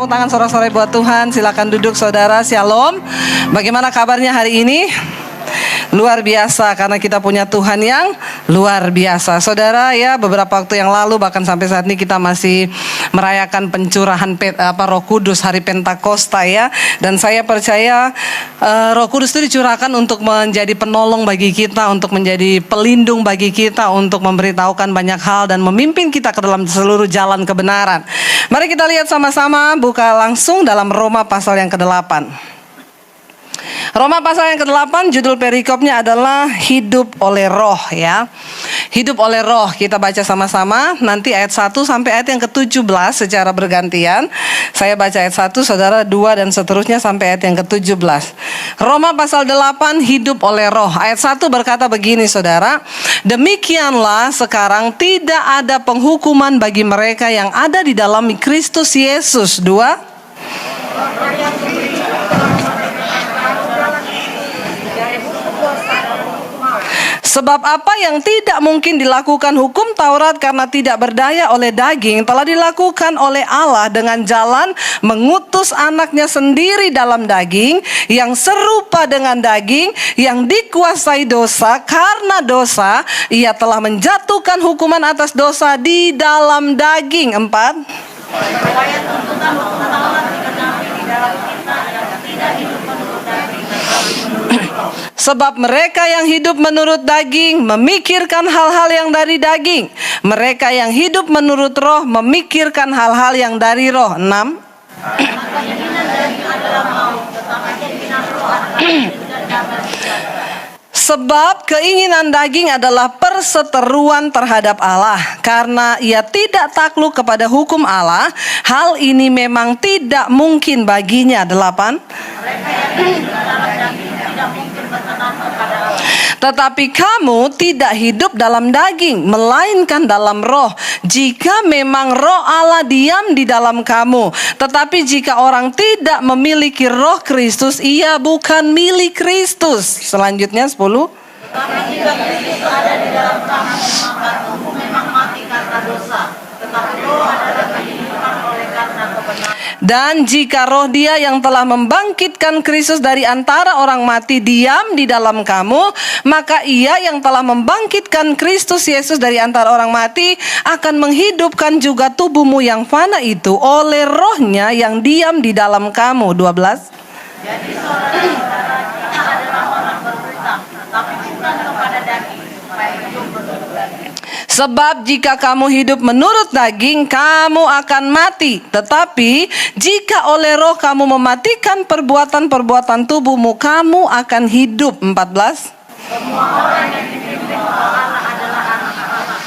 Tepuk tangan sorak-sorai buat Tuhan. Silakan duduk saudara. Shalom. Bagaimana kabarnya hari ini? Luar biasa, karena kita punya Tuhan yang luar biasa. Saudara ya, beberapa waktu yang lalu bahkan sampai saat ini kita masih merayakan pencurahan Roh Kudus, hari Pentakosta ya. Dan saya percaya Roh Kudus itu dicurahkan untuk menjadi penolong bagi kita, untuk menjadi pelindung bagi kita, untuk memberitahukan banyak hal dan memimpin kita ke dalam seluruh jalan kebenaran. Mari kita lihat sama-sama, buka langsung dalam Roma pasal yang ke-8. Roma pasal yang ke-8, judul perikopnya adalah hidup oleh roh ya. Hidup oleh roh, kita baca sama-sama. Nanti ayat 1 sampai ayat yang ke-17 secara bergantian. Saya baca ayat 1, saudara 2 dan seterusnya sampai ayat yang ke-17. Roma pasal 8, hidup oleh roh. Ayat 1 berkata begini saudara. Demikianlah sekarang tidak ada penghukuman bagi mereka yang ada di dalam Kristus Yesus. 2. Sebab apa yang tidak mungkin dilakukan hukum Taurat karena tidak berdaya oleh daging, telah dilakukan oleh Allah dengan jalan mengutus anaknya sendiri dalam daging, yang serupa dengan daging, yang dikuasai dosa. Karena dosa, ia telah menjatuhkan hukuman atas dosa di dalam daging. 4. Sebab mereka yang hidup menurut daging memikirkan hal-hal yang dari daging. Mereka yang hidup menurut roh memikirkan hal-hal yang dari roh. 6. Sebab keinginan daging adalah perseteruan terhadap Allah. Karena ia tidak takluk kepada hukum Allah, hal ini memang tidak mungkin baginya. 8. Tetapi kamu tidak hidup dalam daging, melainkan dalam roh. Jika memang roh Allah diam di dalam kamu. Tetapi jika orang tidak memiliki roh Kristus, ia bukan milik Kristus. Selanjutnya 10. Karena jika Kristus ada di dalam kamu, maka tubuh memang mati karena dosa, tetapi roh adalah kehidupan oleh karena kebenaran. Dan jika roh Dia yang telah membangkitkan Kristus dari antara orang mati diam di dalam kamu, maka Ia yang telah membangkitkan Kristus Yesus dari antara orang mati akan menghidupkan juga tubuhmu yang fana itu oleh rohnya yang diam di dalam kamu. 12. Jadi saudara-saudara, kita adalah orang berhutang, tapi bukan kepada daging, supaya hidup menurut daging. Sebab jika kamu hidup menurut daging, kamu akan mati. Tetapi jika oleh roh kamu mematikan perbuatan-perbuatan tubuhmu, kamu akan hidup. 14. Semua orang yang dipimpin Allah adalah anak Allah.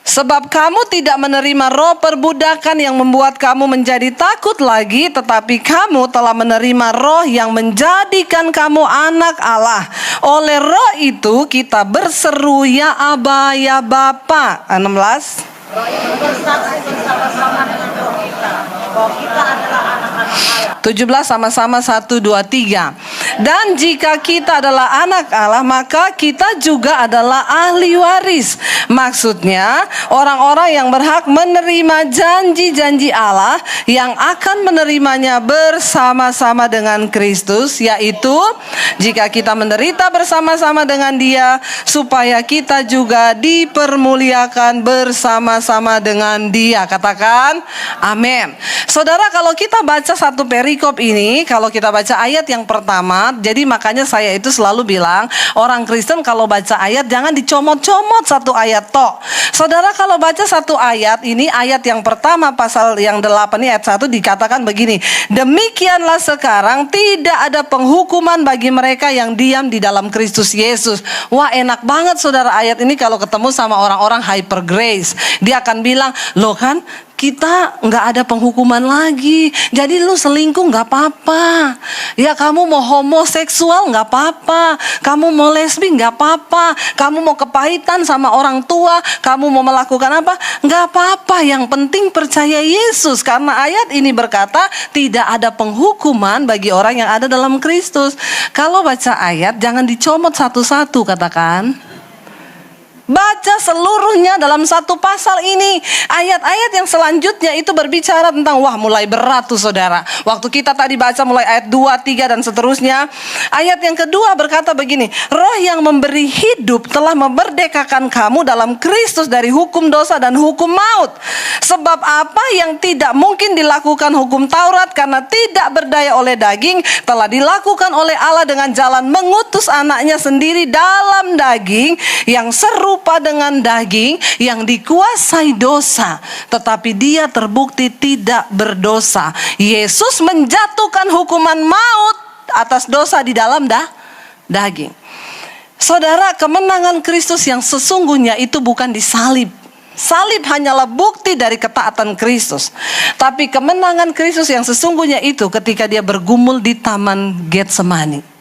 Sebab kamu tidak menerima roh perbudakan yang membuat kamu menjadi takut lagi, tetapi kamu telah menerima roh yang menjadikan kamu anak Allah. Oleh roh itu kita berseru, ya Aba, ya Bapa. 16. Roh itu bersaksi bersama-sama dengan roh kita bahwa kita adalah anak-anak Allah. 17 sama-sama 1, 2, 3. Dan jika kita adalah anak Allah, maka kita juga adalah ahli waris. Maksudnya orang-orang yang berhak menerima janji-janji Allah, yang akan menerimanya bersama-sama dengan Kristus, yaitu jika kita menderita bersama-sama dengan Dia, supaya kita juga dipermuliakan bersama-sama dengan Dia. Katakan amin. Saudara, kalau kita baca satu perikop ini, kalau kita baca ayat yang pertama, jadi makanya saya itu selalu bilang, orang Kristen kalau baca ayat jangan dicomot-comot satu ayat tok. Saudara, kalau baca satu ayat, ini ayat yang pertama pasal yang 8 ini ayat 1 dikatakan begini. Demikianlah sekarang tidak ada penghukuman bagi mereka yang diam di dalam Kristus Yesus. Wah, enak banget saudara ayat ini kalau ketemu sama orang-orang hyper grace. Dia akan bilang, loh kan kita nggak ada penghukuman lagi. Jadi lu selingkuh nggak apa-apa. Ya kamu mau homoseksual nggak apa-apa. Kamu mau lesbi nggak apa-apa. Kamu mau kepahitan sama orang tua. Kamu mau melakukan apa? Nggak apa-apa. Yang penting percaya Yesus. Karena ayat ini berkata tidak ada penghukuman bagi orang yang ada dalam Kristus. Kalau baca ayat jangan dicomot satu-satu, katakan Baca seluruhnya dalam satu pasal ini. Ayat-ayat yang selanjutnya itu berbicara tentang, wah mulai berat tuh saudara. Waktu kita tadi baca mulai ayat 2, 3 dan seterusnya. Ayat yang kedua berkata begini, Roh yang memberi hidup telah memerdekakan kamu dalam Kristus dari hukum dosa dan hukum maut. Sebab apa yang tidak mungkin dilakukan hukum Taurat karena tidak berdaya oleh daging, telah dilakukan oleh Allah dengan jalan mengutus anaknya sendiri dalam daging, yang serupa dengan daging, yang dikuasai dosa, tetapi dia terbukti tidak berdosa. Yesus menjatuhkan hukuman maut atas dosa di dalam daging. Saudara, kemenangan Kristus yang sesungguhnya itu bukan di salib. Salib hanyalah bukti dari ketaatan Kristus. Tapi kemenangan Kristus yang sesungguhnya itu ketika dia bergumul di Taman Getsemani.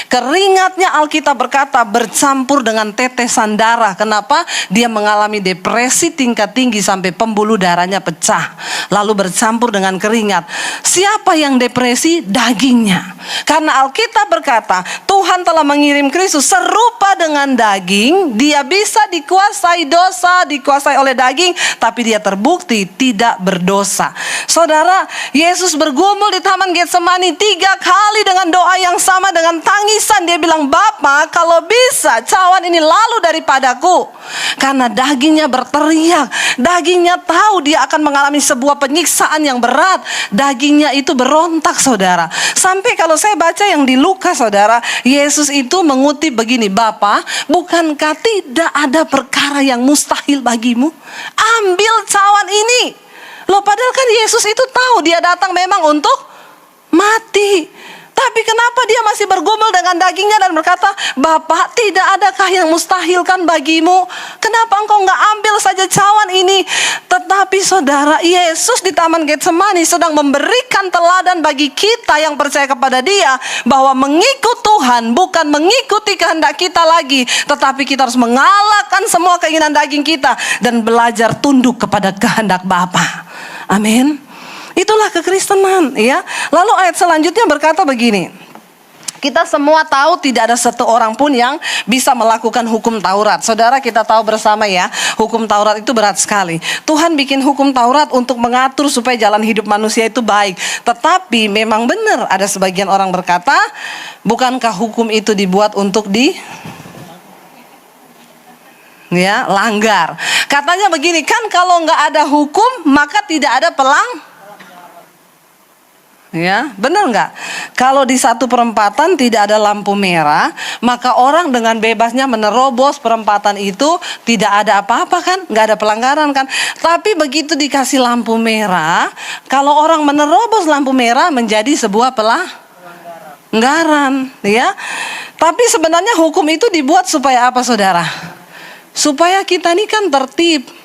Keringatnya, Alkitab berkata, bercampur dengan tetesan darah. Kenapa? Dia mengalami depresi tingkat tinggi sampai pembuluh darahnya pecah, lalu bercampur dengan keringat. Siapa yang depresi? Dagingnya. Karena Alkitab berkata, Tuhan telah mengirim Kristus serupa dengan daging. Dia bisa dikuasai dosa, dikuasai oleh daging, tapi dia terbukti tidak berdosa. Saudara, Yesus bergumul di Taman Getsemani 3 kali dengan doa yang sama, dengan tangisan. Dia bilang, Bapa, kalau bisa cawan ini lalu daripadaku. Karena dagingnya berteriak. Dagingnya tahu dia akan mengalami sebuah penyiksaan yang berat. Dagingnya itu berontak, saudara. Sampai kalau saya baca yang di Lukas, saudara, Yesus itu mengutip begini, Bapa, bukankah tidak ada perkara yang mustahil bagimu? Ambil cawan ini. Loh, padahal kan Yesus itu tahu dia datang memang untuk mati. Tapi kenapa dia masih bergumul dengan dagingnya dan berkata, Bapak, tidak adakah yang mustahilkan bagimu? Kenapa engkau nggak ambil saja cawan ini? Tetapi saudara, Yesus di Taman Getsemani sedang memberikan teladan bagi kita yang percaya kepada dia, bahwa mengikut Tuhan bukan mengikuti kehendak kita lagi, tetapi kita harus mengalahkan semua keinginan daging kita dan belajar tunduk kepada kehendak Bapa. Amin. Itulah kekristenan, ya. Lalu ayat selanjutnya berkata begini, kita semua tahu tidak ada satu orang pun yang bisa melakukan hukum Taurat. Saudara, kita tahu bersama ya, hukum Taurat itu berat sekali. Tuhan bikin hukum Taurat untuk mengatur supaya jalan hidup manusia itu baik. Tetapi memang benar ada sebagian orang berkata, bukankah hukum itu dibuat untuk langgar? Katanya begini, kan kalau nggak ada hukum maka tidak ada ya, benar nggak? Kalau di satu perempatan tidak ada lampu merah, maka orang dengan bebasnya menerobos perempatan itu, tidak ada apa-apa kan? Nggak ada pelanggaran kan? Tapi begitu dikasih lampu merah, kalau orang menerobos lampu merah menjadi sebuah pelanggaran, ya. Tapi sebenarnya hukum itu dibuat supaya apa, saudara? Supaya kita ini kan tertib.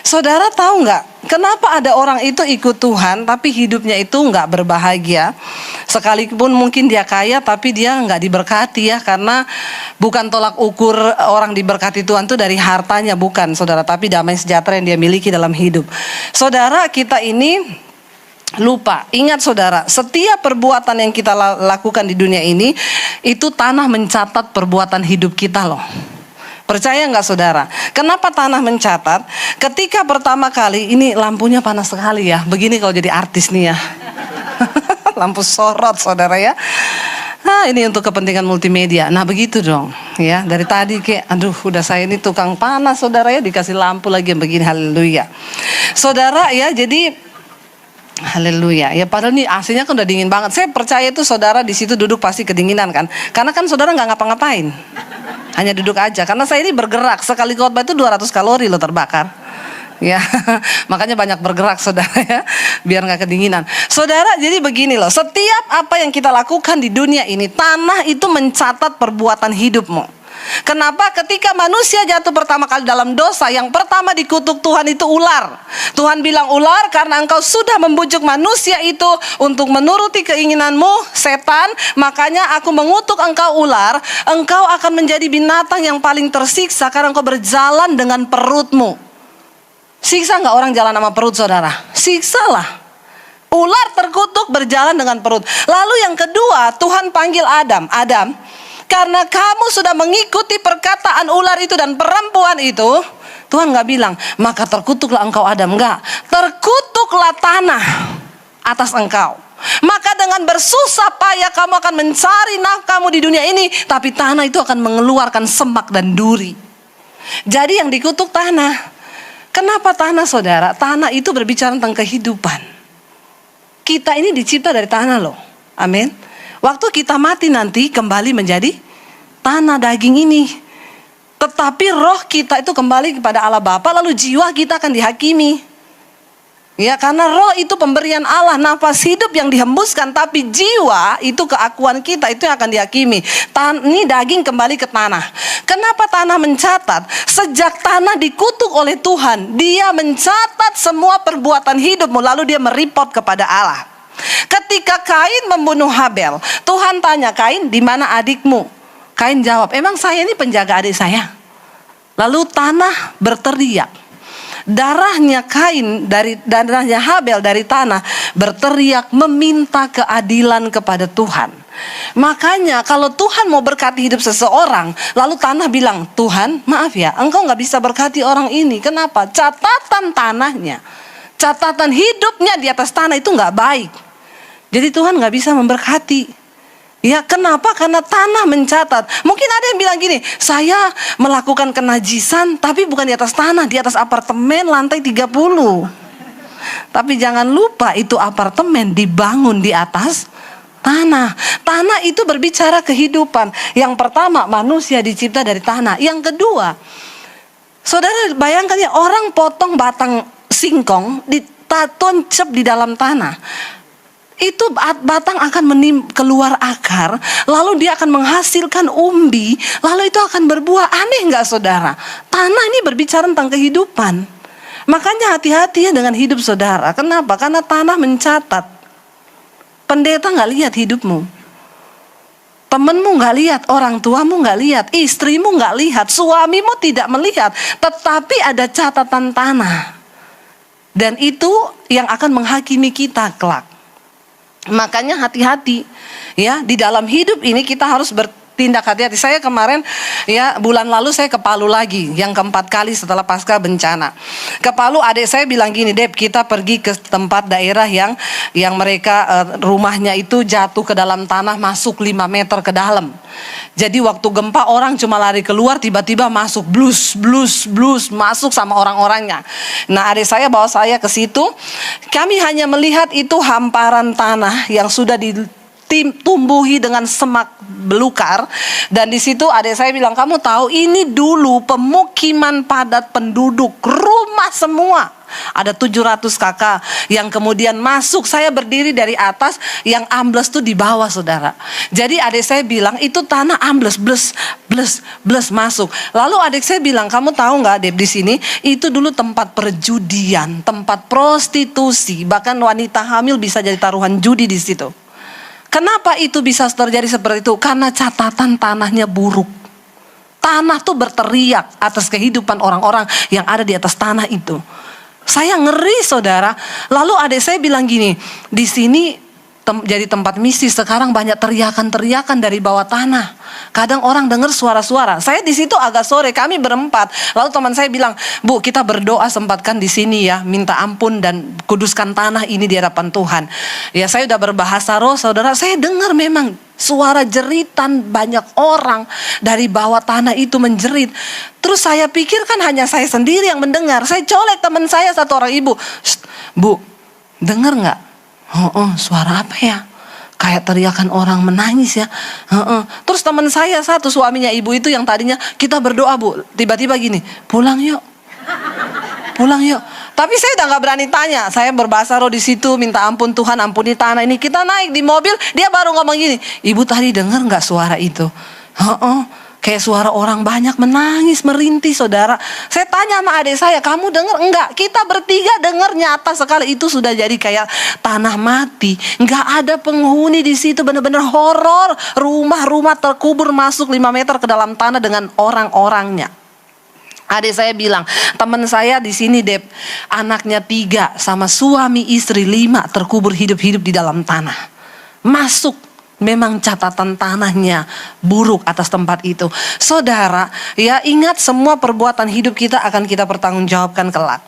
Saudara tahu nggak, kenapa ada orang itu ikut Tuhan tapi hidupnya itu nggak berbahagia? Sekalipun mungkin dia kaya tapi dia nggak diberkati, ya. Karena bukan tolak ukur orang diberkati Tuhan itu dari hartanya, bukan, saudara, tapi damai sejahtera yang dia miliki dalam hidup. Saudara, kita ini lupa. Ingat saudara, setiap perbuatan yang kita lakukan di dunia ini, itu tanah mencatat perbuatan hidup kita loh. Percaya nggak saudara? Kenapa tanah mencatat? Ketika pertama kali, ini lampunya panas sekali ya. Begini kalau jadi artis nih ya. Lampu sorot, saudara, ya. Nah, ini untuk kepentingan multimedia. Nah, begitu dong, ya. Dari tadi kayak, aduh, udah saya ini tukang panas, saudara, ya. Dikasih lampu lagi yang begini, haleluya. Saudara, ya, jadi haleluya. Ya, padahal nih AC-nya kan udah dingin banget. Saya percaya itu saudara di situ duduk pasti kedinginan kan? Karena kan saudara nggak ngapa-ngapain. Hanya duduk aja. Karena saya ini bergerak. Sekali khotbah itu 200 kalori loh terbakar. Ya, makanya banyak bergerak saudara, ya, biar nggak kedinginan. Saudara, jadi begini loh. Setiap apa yang kita lakukan di dunia ini, tanah itu mencatat perbuatan hidupmu. Kenapa? Ketika manusia jatuh pertama kali dalam dosa, yang pertama dikutuk Tuhan itu ular. Tuhan bilang, ular, karena engkau sudah membujuk manusia itu untuk menuruti keinginanmu, setan, makanya aku mengutuk engkau ular. Engkau akan menjadi binatang yang paling tersiksa karena engkau berjalan dengan perutmu. Siksa nggak orang jalan sama perut, saudara? Siksa lah. Ular terkutuk berjalan dengan perut. Lalu yang kedua, Tuhan panggil Adam. Adam, Karena kamu sudah mengikuti perkataan ular itu dan perempuan itu, Tuhan gak bilang, maka terkutuklah engkau Adam. Enggak, terkutuklah tanah atas engkau. Maka dengan bersusah payah kamu akan mencari nafkahmu di dunia ini, tapi tanah itu akan mengeluarkan semak dan duri. Jadi yang dikutuk tanah. Kenapa tanah, saudara? Tanah itu berbicara tentang kehidupan. Kita ini dicipta dari tanah loh. Amin. Waktu kita mati nanti kembali menjadi tanah daging ini. Tetapi roh kita itu kembali kepada Allah Bapa, lalu jiwa kita akan dihakimi. Ya, karena roh itu pemberian Allah, nafas hidup yang dihembuskan, tapi jiwa itu keakuan kita, itu yang akan dihakimi. Ini daging kembali ke tanah. Kenapa tanah mencatat? Sejak tanah dikutuk oleh Tuhan, dia mencatat semua perbuatan hidupmu, lalu dia mereport kepada Allah. Ketika Kain membunuh Habel, Tuhan tanya, Kain, di mana adikmu? Kain jawab, emang saya ini penjaga adik saya. Lalu tanah berteriak. Darahnya Habel dari tanah berteriak meminta keadilan kepada Tuhan. Makanya kalau Tuhan mau berkati hidup seseorang, lalu tanah bilang, Tuhan maaf ya, engkau gak bisa berkati orang ini. Kenapa? Catatan tanahnya, catatan hidupnya di atas tanah itu gak baik. Jadi Tuhan gak bisa memberkati. Ya, kenapa? Karena tanah mencatat. Mungkin ada yang bilang gini, saya melakukan kenajisan tapi bukan di atas tanah, di atas apartemen lantai 30. Tapi jangan lupa itu apartemen dibangun di atas tanah. Tanah itu berbicara kehidupan. Yang pertama, manusia dicipta dari tanah. Yang kedua, saudara bayangkan ya, orang potong batang singkong ditancap di dalam tanah. Itu batang akan keluar akar, lalu dia akan menghasilkan umbi, lalu itu akan berbuah. Aneh gak saudara? Tanah ini berbicara tentang kehidupan. Makanya hati-hati ya dengan hidup saudara. Kenapa? Karena tanah mencatat. Pendeta gak lihat hidupmu, temenmu gak lihat, orang tuamu gak lihat, istrimu gak lihat, suamimu tidak melihat, tetapi ada catatan tanah. Dan itu yang akan menghakimi kita kelak. Makanya hati-hati ya, di dalam hidup ini kita harus bertindak hati-hati. Saya kemarin ya, bulan lalu saya ke Palu lagi, yang keempat kali setelah pasca bencana. Ke Palu, adik saya bilang gini, Deb, kita pergi ke tempat daerah yang mereka rumahnya itu jatuh ke dalam tanah, masuk 5 meter ke dalam. Jadi waktu gempa orang cuma lari keluar, tiba-tiba masuk blus masuk sama orang-orangnya. Nah, adik saya bawa saya ke situ. Kami hanya melihat itu hamparan tanah yang sudah ditumbuhi dengan semak belukar. Dan di situ adik saya bilang, kamu tahu ini dulu pemukiman padat penduduk, rumah semua. Ada 700 kakak yang kemudian masuk. Saya berdiri dari atas, yang ambles tuh di bawah saudara. Jadi adik saya bilang itu tanah ambles, bles masuk. Lalu adik saya bilang, kamu tahu nggak Deb, di sini itu dulu tempat perjudian, tempat prostitusi, bahkan wanita hamil bisa jadi taruhan judi di situ. Kenapa itu bisa terjadi seperti itu? Karena catatan tanahnya buruk. Tanah tuh berteriak atas kehidupan orang-orang yang ada di atas tanah itu. Saya ngeri saudara. Lalu adik saya bilang gini, di sini jadi tempat misi, sekarang banyak teriakan-teriakan dari bawah tanah. Kadang orang dengar suara-suara. Saya di situ agak sore, kami berempat. Lalu teman saya bilang, Bu, kita berdoa sempatkan di sini ya, minta ampun dan kuduskan tanah ini di hadapan Tuhan. Ya, saya udah berbahasa roh, saudara. Saya dengar memang suara jeritan banyak orang dari bawah tanah itu menjerit. Terus saya pikir kan hanya saya sendiri yang mendengar. Saya colek teman saya, satu orang ibu. Bu, dengar nggak? Suara apa ya? Kayak teriakan orang menangis ya. Terus teman saya satu, suaminya ibu itu yang tadinya kita berdoa Bu, tiba-tiba gini, pulang yuk. Tapi saya udah nggak berani tanya. Saya berbahasa roh di situ, minta ampun Tuhan, ampuni tanah ini. Kita naik di mobil, dia baru ngomong gini, Ibu tadi dengar nggak suara itu? Kayak suara orang banyak menangis, merintih saudara. Saya tanya sama adik saya, kamu dengar? Enggak, kita bertiga dengar, nyata sekali. Itu sudah jadi kayak tanah mati. Enggak ada penghuni di situ, benar-benar horor. Rumah-rumah terkubur masuk 5 meter ke dalam tanah dengan orang-orangnya. Adik saya bilang, teman saya di sini Deb, anaknya 3 sama suami istri 5 terkubur hidup-hidup di dalam tanah. Masuk Memang catatan tanahnya buruk atas tempat itu. Saudara, ya ingat semua perbuatan hidup kita akan kita pertanggungjawabkan kelak.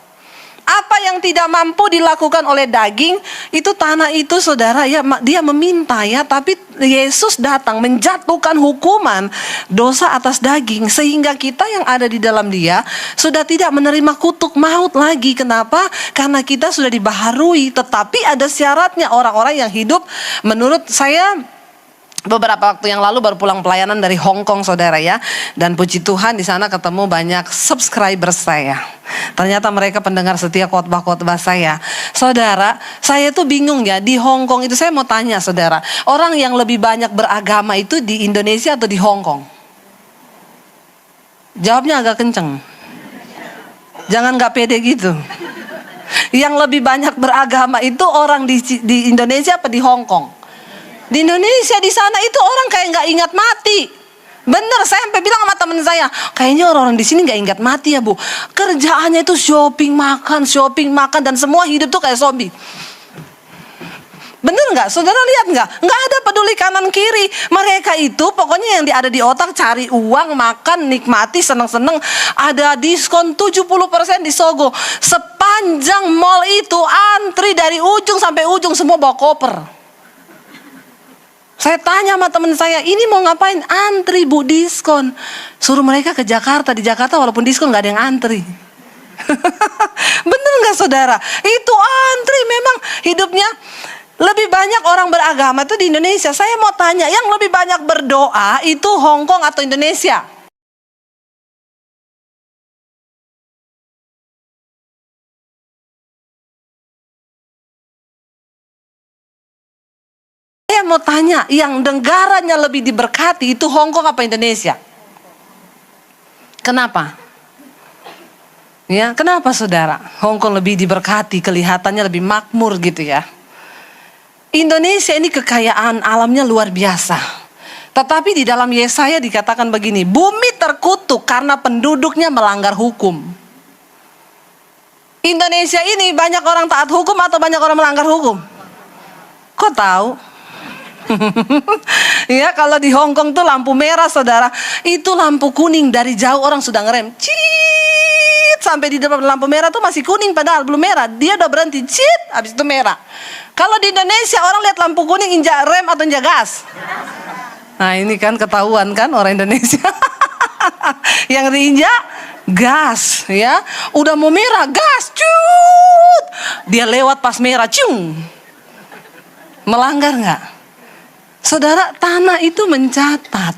Apa yang tidak mampu dilakukan oleh daging, itu tanah itu saudara ya dia meminta ya. Tapi Yesus datang menjatuhkan hukuman dosa atas daging. Sehingga kita yang ada di dalam dia sudah tidak menerima kutuk maut lagi. Kenapa? Karena kita sudah dibaharui. Tetapi ada syaratnya, orang-orang yang hidup menurut saya. Beberapa waktu yang lalu baru pulang pelayanan dari Hong Kong saudara ya. Dan puji Tuhan di sana ketemu banyak subscriber saya. Ternyata mereka pendengar setia khotbah-khotbah saya. Saudara, saya tuh bingung ya, di Hong Kong itu saya mau tanya saudara, orang yang lebih banyak beragama itu di Indonesia atau di Hong Kong? Jawabnya agak kenceng. Jangan gak pede gitu. Yang lebih banyak beragama itu orang di Indonesia apa di Hong Kong? Di Indonesia. Di sana itu orang kayak nggak ingat mati. Bener, saya sampai bilang sama temen saya, kayaknya orang-orang di sini nggak ingat mati ya bu. Kerjaannya itu shopping makan, dan semua hidup tuh kayak zombie. Bener nggak? Saudara lihat nggak? Nggak ada peduli kanan kiri. Mereka itu pokoknya yang ada di otak cari uang, makan, nikmati, seneng-seneng. Ada diskon 70% di Sogo. Sepanjang mall itu antri dari ujung sampai ujung, semua bawa koper. Saya tanya sama teman saya, ini mau ngapain? Antri bu, diskon. Suruh mereka ke Jakarta. Di Jakarta walaupun diskon gak ada yang antri. Bener gak saudara? Itu antri memang hidupnya. Lebih banyak orang beragama itu di Indonesia. Saya mau tanya, yang lebih banyak berdoa itu Hong Kong atau Indonesia? Saya mau tanya, yang negaranya lebih diberkati itu Hong Kong apa Indonesia? Kenapa? Ya, kenapa saudara? Hong Kong lebih diberkati, kelihatannya lebih makmur gitu ya. Indonesia ini kekayaan alamnya luar biasa. Tetapi di dalam Yesaya dikatakan begini, bumi terkutuk karena penduduknya melanggar hukum. Indonesia ini banyak orang taat hukum atau banyak orang melanggar hukum? Kok tahu? Ya, kalau di Hong Kong tuh lampu merah saudara, itu lampu kuning dari jauh orang sudah ngerem, cit, sampai di depan lampu merah tuh masih kuning padahal belum merah, dia udah berhenti, cit, habis itu merah. Kalau di Indonesia orang lihat lampu kuning injak rem atau injak gas. Nah ini kan ketahuan kan orang Indonesia. Yang diinjak gas ya, udah mau merah gas, cut, dia lewat pas merah, cung. Melanggar nggak? Saudara, tanah itu mencatat.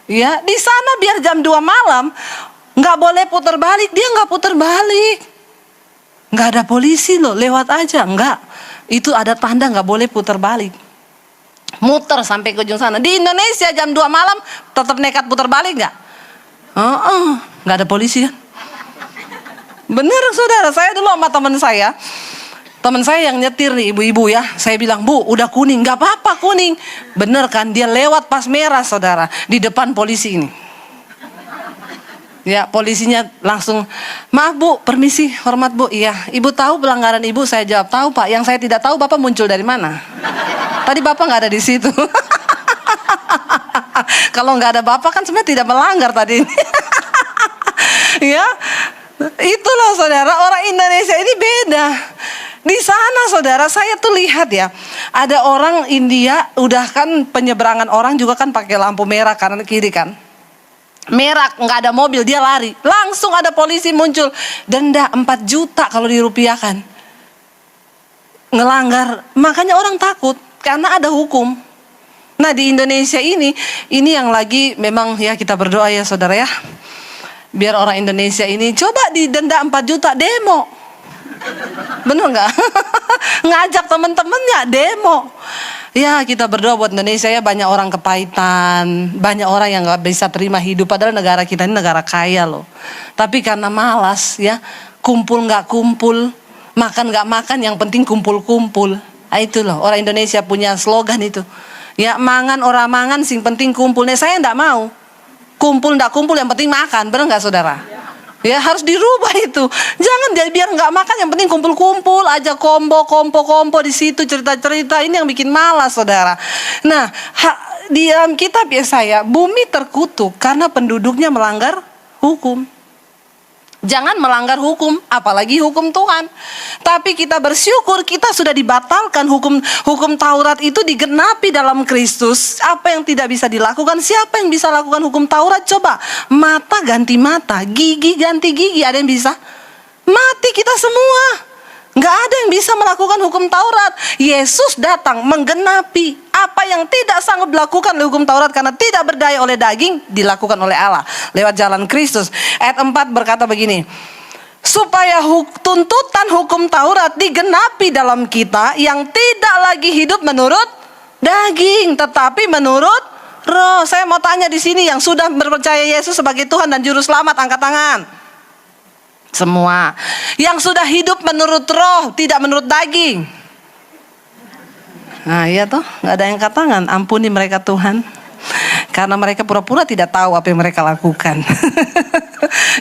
Ya, di sana biar jam 2 malam nggak boleh putar balik, dia nggak putar balik. Nggak ada polisi loh, lewat aja, nggak. Itu ada tanda nggak boleh putar balik. Muter sampai ke ujung sana. Di Indonesia jam 2 malam tetap nekat putar balik nggak? Nggak ada polisi kan? Bener saudara, saya dulu sama teman saya yang nyetir nih ibu-ibu ya, saya bilang bu udah kuning, nggak apa-apa kuning. Bener kan, dia lewat pas merah saudara, di depan polisi ini. Ya polisinya langsung, maaf bu, permisi, hormat bu, iya ibu tahu pelanggaran ibu? Saya jawab tahu pak, yang saya tidak tahu bapak muncul dari mana? Tadi bapak nggak ada di situ. Kalau nggak ada bapak kan sebenarnya tidak melanggar tadi. Ya itulah saudara, orang Indonesia ini beda. Di sana saudara, saya tuh lihat ya, ada orang India udah kan penyeberangan orang juga kan pakai lampu merah kanan kiri kan. Merah, nggak ada mobil, dia lari. Langsung ada polisi muncul, denda 4 juta kalau dirupiahkan. Ngelanggar, makanya orang takut karena ada hukum. Nah di Indonesia ini yang lagi memang ya kita berdoa ya saudara ya. Biar orang Indonesia ini coba didenda 4 juta demo. Bener nggak? Ngajak temen-temennya demo. Ya kita berdoa buat Indonesia ya, banyak orang kepahitan, banyak orang yang nggak bisa terima hidup padahal negara kita ini negara kaya loh. Tapi karena malas ya, kumpul nggak kumpul, makan nggak makan, yang penting kumpul-kumpul. Nah, itu loh orang Indonesia punya slogan itu. Ya mangan orang mangan, sing penting kumpulnya. Saya nggak mau kumpul nggak kumpul, yang penting makan, bener nggak saudara? Ya harus dirubah itu. Jangan dia biar nggak makan, yang penting kumpul-kumpul aja, kompo di situ, cerita-cerita, ini yang bikin malas, saudara. Nah, di dalam kitab Yesaya, bumi terkutuk karena penduduknya melanggar hukum. Jangan melanggar hukum, apalagi hukum Tuhan. Tapi kita bersyukur kita sudah dibatalkan, hukum Taurat itu digenapi dalam Kristus. Apa yang tidak bisa dilakukan? Siapa yang bisa lakukan hukum Taurat? Coba, mata ganti mata, gigi ganti gigi, ada yang bisa? Mati kita semua. Nggak ada yang bisa melakukan hukum Taurat. Yesus datang menggenapi apa yang tidak sanggup dilakukan oleh hukum Taurat karena tidak berdaya oleh daging, dilakukan oleh Allah lewat jalan Kristus. Ayat 4 berkata begini, supaya tuntutan hukum Taurat digenapi dalam kita yang tidak lagi hidup menurut daging, tetapi menurut roh. Saya mau tanya di sini, yang sudah percaya Yesus sebagai Tuhan dan Juru Selamat, angkat tangan. Semua yang sudah hidup menurut roh, tidak menurut daging. Nah iya toh, gak ada yang angkat tangan. Ampuni mereka Tuhan, karena mereka pura-pura tidak tahu apa yang mereka lakukan.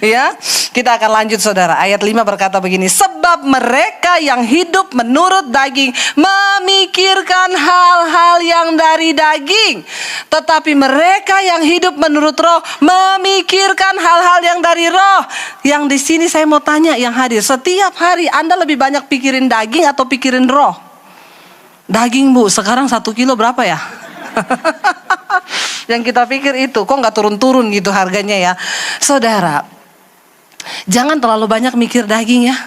Ya, kita akan lanjut saudara. Ayat 5 berkata begini, sebab mereka yang hidup menurut daging memikirkan hal-hal yang dari daging, tetapi mereka yang hidup menurut roh memikirkan hal-hal yang dari roh. Yang di sini saya mau tanya yang hadir, setiap hari Anda lebih banyak pikirin daging atau pikirin roh? Daging Bu, sekarang 1 kilo berapa ya? Yang kita pikir itu, kok nggak turun-turun gitu harganya ya. Saudara, jangan terlalu banyak mikir daging ya.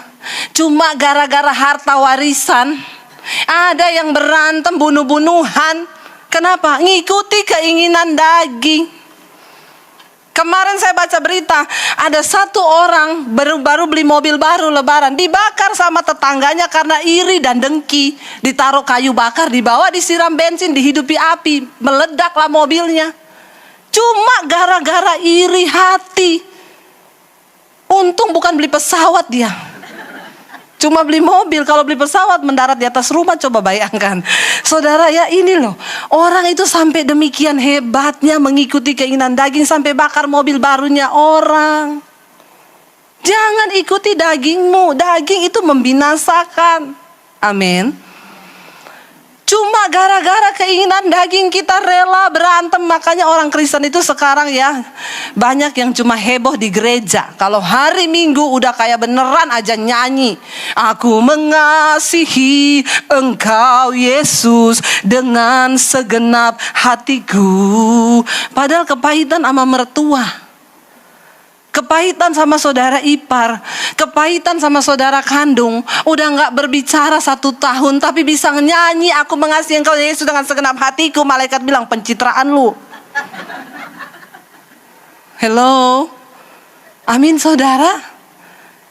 Cuma gara-gara harta warisan, ada yang berantem, bunuh-bunuhan. Kenapa? Ngikuti keinginan daging. Kemarin saya baca berita, ada satu orang baru beli mobil baru lebaran, dibakar sama tetangganya karena iri dan dengki. Ditaruh kayu bakar, dibawa disiram bensin, dihidupi api, meledaklah mobilnya. Cuma gara-gara iri hati. Untung bukan beli pesawat dia, cuma beli mobil. Kalau beli pesawat mendarat di atas rumah, coba bayangkan. Saudara ya, ini loh, orang itu sampai demikian hebatnya mengikuti keinginan daging, sampai bakar mobil barunya orang. Jangan ikuti dagingmu, daging itu membinasakan. Amin. Cuma gara-gara keinginan daging kita rela berantem. Makanya orang Kristen itu sekarang ya, banyak yang cuma heboh di gereja. Kalau hari Minggu udah kayak beneran aja nyanyi, aku mengasihi Engkau Yesus dengan segenap hatiku. Padahal kepahitan sama mertua, kepahitan sama saudara ipar, kepahitan sama saudara kandung. Udah gak berbicara 1 tahun, tapi bisa nyanyi, aku mengasihi Engkau Yesus dengan segenap hatiku. Malaikat bilang, pencitraan lu. Hello. Amin saudara.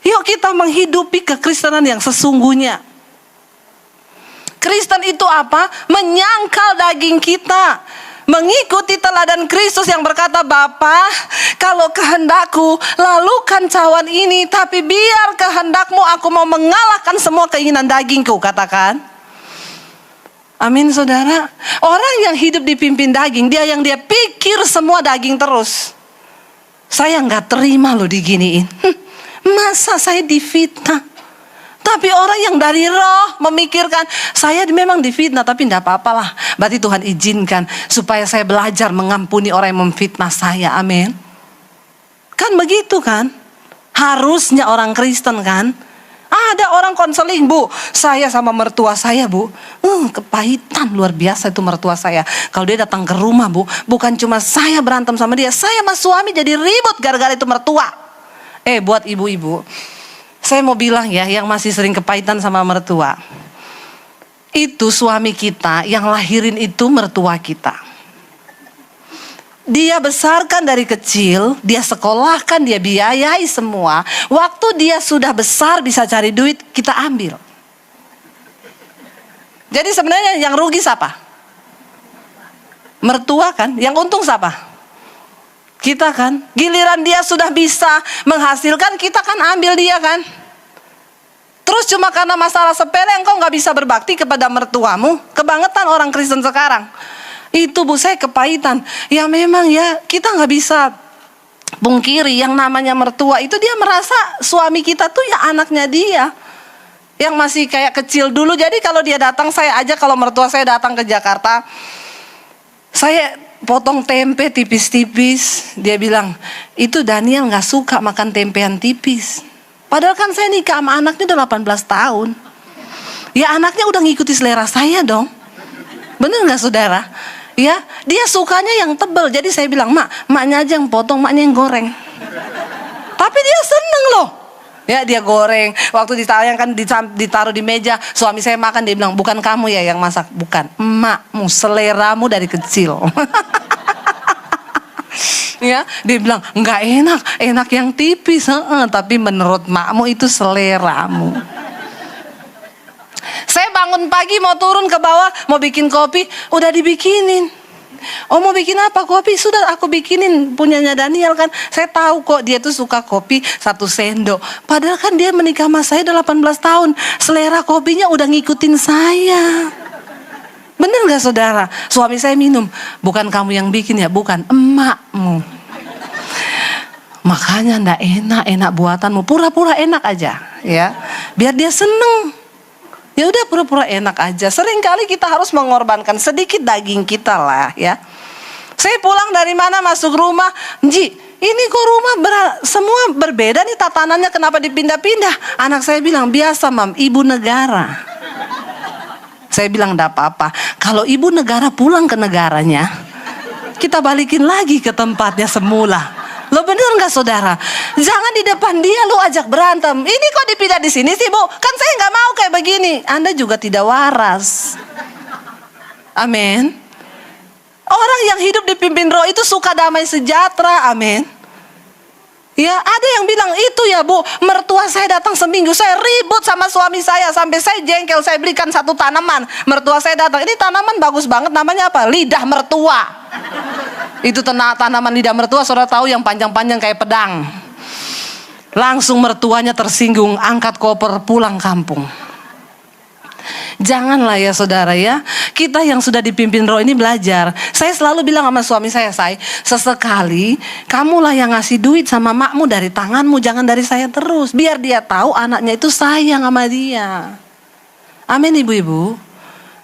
Yuk kita menghidupi kekristenan yang sesungguhnya. Kristen itu apa? Menyangkal daging kita, mengikuti teladan Kristus yang berkata, Bapa, kalau kehendakku lalukan cawan ini, tapi biar kehendakmu, aku mau mengalahkan semua keinginan dagingku. Katakan amin saudara. Orang yang hidup dipimpin daging, dia pikir semua daging terus. Saya gak terima loh diginiin, masa saya difitnah. Tapi orang yang dari roh memikirkan, saya memang difitnah, tapi tidak apa-apalah. Berarti Tuhan izinkan supaya saya belajar mengampuni orang yang memfitnah saya. Amin. Kan begitu kan? Harusnya orang Kristen kan? Ada orang konseling, Bu, saya sama mertua saya, Bu, kepahitan luar biasa itu mertua saya. Kalau dia datang ke rumah, Bu, bukan cuma saya berantem sama dia, saya sama suami jadi ribut gara-gara itu mertua. Buat ibu-ibu, saya mau bilang ya, yang masih sering kepahitan sama mertua, itu suami kita yang lahirin itu mertua kita. Dia besarkan dari kecil, dia sekolahkan, dia biayai semua. Waktu dia sudah besar bisa cari duit, kita ambil. Jadi sebenarnya yang rugi siapa? Mertua kan, yang untung siapa? Kita kan. Giliran dia sudah bisa menghasilkan, kita kan ambil dia kan. Terus cuma karena masalah sepele engkau gak bisa berbakti kepada mertuamu. Kebangetan orang Kristen sekarang. Itu Bu, saya kepahitan. Ya memang ya, kita gak bisa pungkiri, yang namanya mertua itu dia merasa suami kita tuh ya anaknya dia. Yang masih kayak kecil dulu. Jadi kalau dia datang, saya aja kalau mertua saya datang ke Jakarta, saya potong tempe tipis-tipis. Dia bilang, itu Daniel gak suka makan tempean tipis. Padahal kan saya nikah sama anaknya udah 18 tahun. Ya anaknya udah ngikuti selera saya dong. Bener gak saudara? Ya, dia sukanya yang tebel. Jadi saya bilang, maknya aja yang potong, maknya yang goreng. Tapi dia seneng loh. Ya dia goreng. Waktu ditayangkan ditaruh di meja, suami saya makan, dia bilang, bukan kamu ya yang masak. Bukan, emakmu, seleramu dari kecil. Ya, dia bilang, nggak enak, enak yang tipis. Tapi menurut makmu itu seleramu. Saya bangun pagi mau turun ke bawah, mau bikin kopi, udah dibikinin. Oh mau bikin apa kopi? Sudah aku bikinin, punyanya Daniel kan. Saya tahu kok dia tuh suka kopi 1 sendok. Padahal kan dia menikah sama saya udah 18 tahun. Selera kopinya udah ngikutin saya. Bener gak saudara? Suami saya minum, bukan kamu yang bikin ya, bukan, emakmu. Makanya ndak enak buatanmu, pura-pura enak aja ya, biar dia seneng. Ya udah pura-pura enak aja. Seringkali kita harus mengorbankan sedikit daging kita lah ya. Saya pulang dari mana masuk rumah, Ji, ini kok rumah semua berbeda nih tatanannya, kenapa dipindah-pindah? Anak saya bilang, biasa mam, ibu negara. Saya bilang enggak apa-apa. Kalau ibu negara pulang ke negaranya, kita balikin lagi ke tempatnya semula. Lo bener nggak saudara? Jangan di depan dia lo ajak berantem. Ini kok dipindah di sini sih bu? Kan saya nggak mau kayak begini. Anda juga tidak waras. Amin. Orang yang hidup dipimpin roh itu suka damai sejahtera. Amin. Ya ada yang bilang itu ya bu, mertua saya datang seminggu, saya ribut sama suami saya sampai saya jengkel, saya belikan 1 tanaman. Mertua saya datang, ini tanaman bagus banget, namanya apa? Lidah mertua. Itu tanaman lidah mertua, saudara tahu yang panjang-panjang kayak pedang. Langsung mertuanya tersinggung, angkat koper pulang kampung. Janganlah ya saudara ya, kita yang sudah dipimpin roh ini belajar. Saya selalu bilang sama suami saya, sesekali kamulah yang ngasih duit sama makmu dari tanganmu, jangan dari saya terus. Biar dia tahu anaknya itu sayang sama dia. Amin ibu-ibu.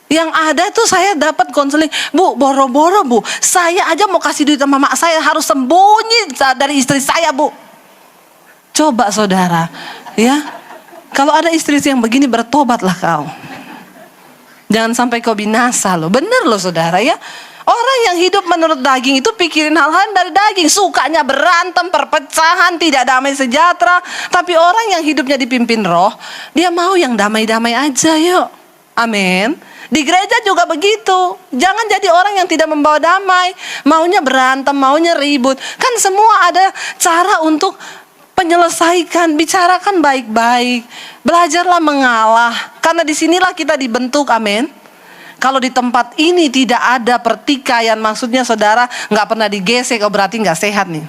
Yang ada tuh saya dapat konseling, bu boro-boro bu, saya aja mau kasih duit sama mak saya harus sembunyi dari istri saya bu. Coba saudara ya, kalau ada istri yang begini bertobatlah kau. Jangan sampai kau binasa loh. Bener loh saudara ya. Orang yang hidup menurut daging itu pikirin hal-hal dari daging. Sukanya berantem, perpecahan, tidak damai sejahtera. Tapi orang yang hidupnya dipimpin roh, dia mau yang damai-damai aja yuk. Amin. Di gereja juga begitu. Jangan jadi orang yang tidak membawa damai. Maunya berantem, maunya ribut. Kan semua ada cara untuk penyelesaikan, bicarakan baik-baik. Belajarlah mengalah. Karena disinilah kita dibentuk, amin. Kalau di tempat ini tidak ada pertikaian, maksudnya saudara gak pernah digesek, oh berarti gak sehat nih.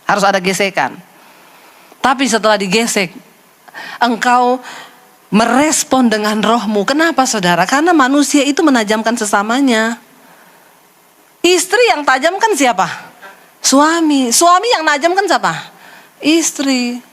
Harus ada gesekan. Tapi setelah digesek, engkau merespon dengan rohmu. Kenapa saudara? Karena manusia itu menajamkan sesamanya. Istri yang tajam kan siapa? Suami. Suami yang najam kan siapa? Istri.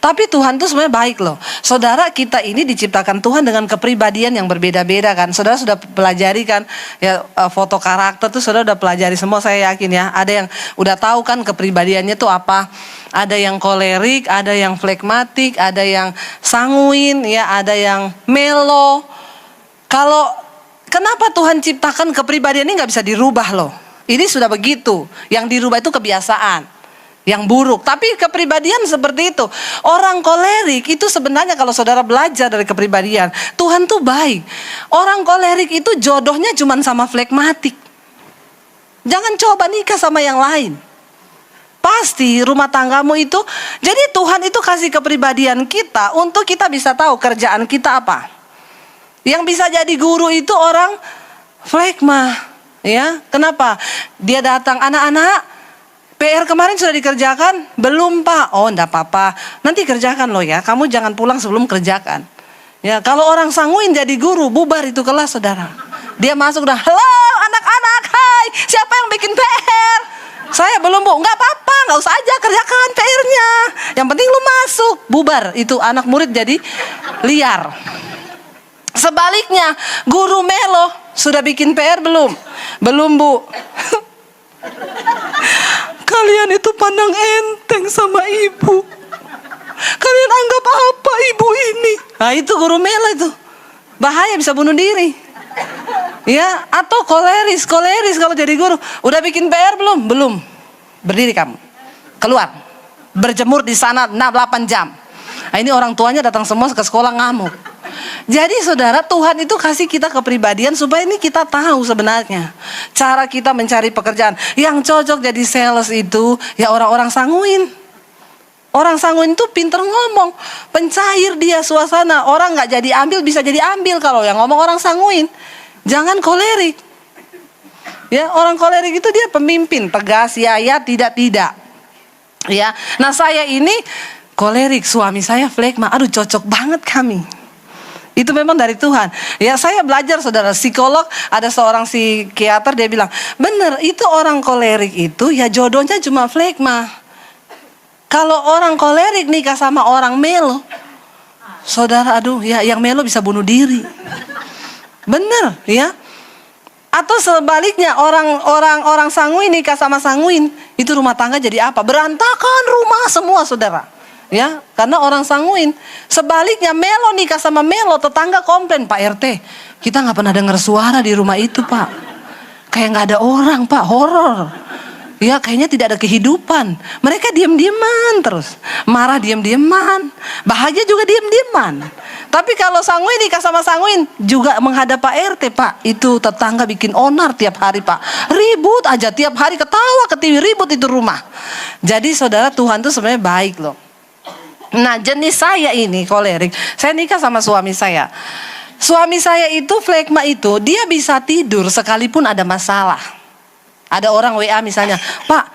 Tapi Tuhan itu sebenarnya baik loh. Saudara, kita ini diciptakan Tuhan dengan kepribadian yang berbeda-beda kan. Saudara sudah pelajari kan ya, foto karakter tuh saudara udah pelajari semua, saya yakin ya. Ada yang udah tahu kan kepribadiannya tuh apa. Ada yang kolerik, ada yang flegmatik, ada yang sanguin ya, ada yang melo. Kalau kenapa Tuhan ciptakan kepribadian ini nggak bisa dirubah loh. Ini sudah begitu. Yang dirubah itu kebiasaan yang buruk, tapi kepribadian seperti itu. Orang kolerik itu sebenarnya kalau saudara belajar dari kepribadian, Tuhan tuh baik. Orang kolerik itu jodohnya cuma sama flegmatik. Jangan coba nikah sama yang lain. Pasti rumah tanggamu itu. Jadi Tuhan itu kasih kepribadian kita untuk kita bisa tahu kerjaan kita apa. Yang bisa jadi guru itu orang flegma, ya. Kenapa? Dia datang, anak-anak, PR kemarin sudah dikerjakan? Belum pak. Oh enggak apa-apa, nanti kerjakan loh ya. Kamu jangan pulang sebelum kerjakan. Ya, kalau orang sanguin jadi guru, bubar itu kelas saudara. Dia masuk udah, halo anak-anak, hai, siapa yang bikin PR? Saya belum bu. Enggak apa-apa, nggak usah aja kerjakan PR-nya. Yang penting lu masuk, bubar. Itu anak murid jadi liar. Sebaliknya, guru Melo sudah bikin PR belum? Belum, Bu. Kalian itu pandang enteng sama ibu. Kalian anggap apa ibu ini? Nah itu guru Melo itu. Bahaya, bisa bunuh diri. Ya, atau koleris kalau jadi guru. Udah bikin PR belum? Belum. Berdiri kamu. Keluar. Berjemur di sana 8 jam. Nah, ini orang tuanya datang semua ke sekolah ngamuk. Jadi saudara, Tuhan itu kasih kita kepribadian supaya ini kita tahu sebenarnya cara kita mencari pekerjaan. Yang cocok jadi sales itu ya orang-orang sanguin. Orang sanguin itu pinter ngomong, pencair dia suasana. Orang gak jadi ambil bisa jadi ambil kalau yang ngomong orang sanguin. Jangan kolerik. Ya, orang kolerik itu dia pemimpin, tegas, ya, tidak. Ya, nah saya ini kolerik, suami saya flegma. Aduh, cocok banget kami. Itu memang dari Tuhan. Ya, saya belajar saudara, psikolog, ada seorang psikiater dia bilang, bener itu orang kolerik itu ya jodohnya cuma flegma. Kalau orang kolerik nikah sama orang melo, saudara, aduh ya yang melo bisa bunuh diri. Bener ya. Atau sebaliknya orang sanguin nikah sama sanguin, itu rumah tangga jadi apa? Berantakan rumah semua saudara. Ya, karena orang sanguin. Sebaliknya Melo nikah sama Melo, tetangga komplain, Pak RT, kita nggak pernah dengar suara di rumah itu Pak. Kayak nggak ada orang Pak, horor. Ya kayaknya tidak ada kehidupan. Mereka diam-diaman terus, marah diam-diaman, bahagia juga diam-diaman. Tapi kalau sanguin nikah sama sanguin juga menghadap Pak RT Pak, itu tetangga bikin onar tiap hari Pak, ribut aja tiap hari, ketawa ketiwi, ribut itu rumah. Jadi saudara, Tuhan tuh sebenarnya baik loh. Nah jenis saya ini kolerik, saya nikah sama suami saya. Suami saya itu flegma itu, dia bisa tidur sekalipun ada masalah. Ada orang WA misalnya, Pak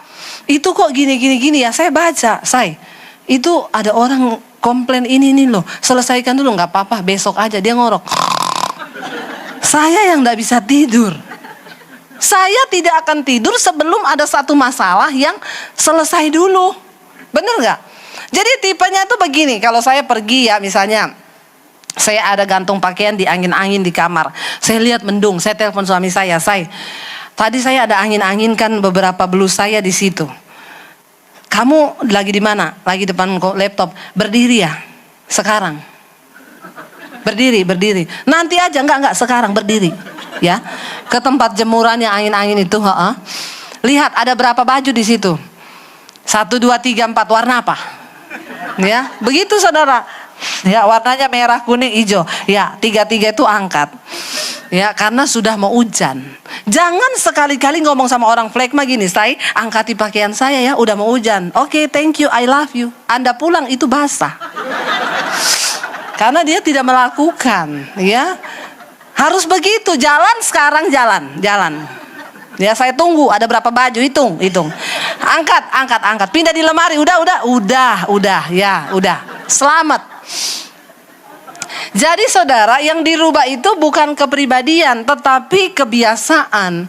itu kok gini ya, saya baca, itu ada orang komplain ini loh, selesaikan dulu, nggak apa-apa besok aja. Dia ngorok. Saya yang nggak bisa tidur, saya tidak akan tidur sebelum ada satu masalah yang selesai dulu. Bener nggak? Jadi tipenya itu begini, kalau saya pergi ya misalnya, saya ada gantung pakaian di angin-angin di kamar, saya lihat mendung, saya telepon suami saya, tadi saya ada angin-angin kan beberapa blus saya di situ. Kamu lagi di mana? Lagi depan laptop. Berdiri ya? Sekarang. Berdiri. Nanti aja, enggak sekarang berdiri. Ya. Ke tempat jemuran yang angin-angin itu, lihat ada berapa baju di situ? 1, 2, 3, 4, warna apa? Ya, begitu saudara. Ya, warnanya merah, kuning, hijau. Ya, 3 itu angkat. Ya, karena sudah mau hujan. Jangan sekali-kali ngomong sama orang flegma gini, saya angkati pakaian saya ya, udah mau hujan. Oke, thank you, I love you. Anda pulang itu basah. Karena dia tidak melakukan, ya. Harus begitu, jalan sekarang jalan. Ya, saya tunggu ada berapa baju, hitung. Angkat. Pindah di lemari, udah, ya, udah. Selamat. Jadi saudara, yang dirubah itu bukan kepribadian, tetapi kebiasaan,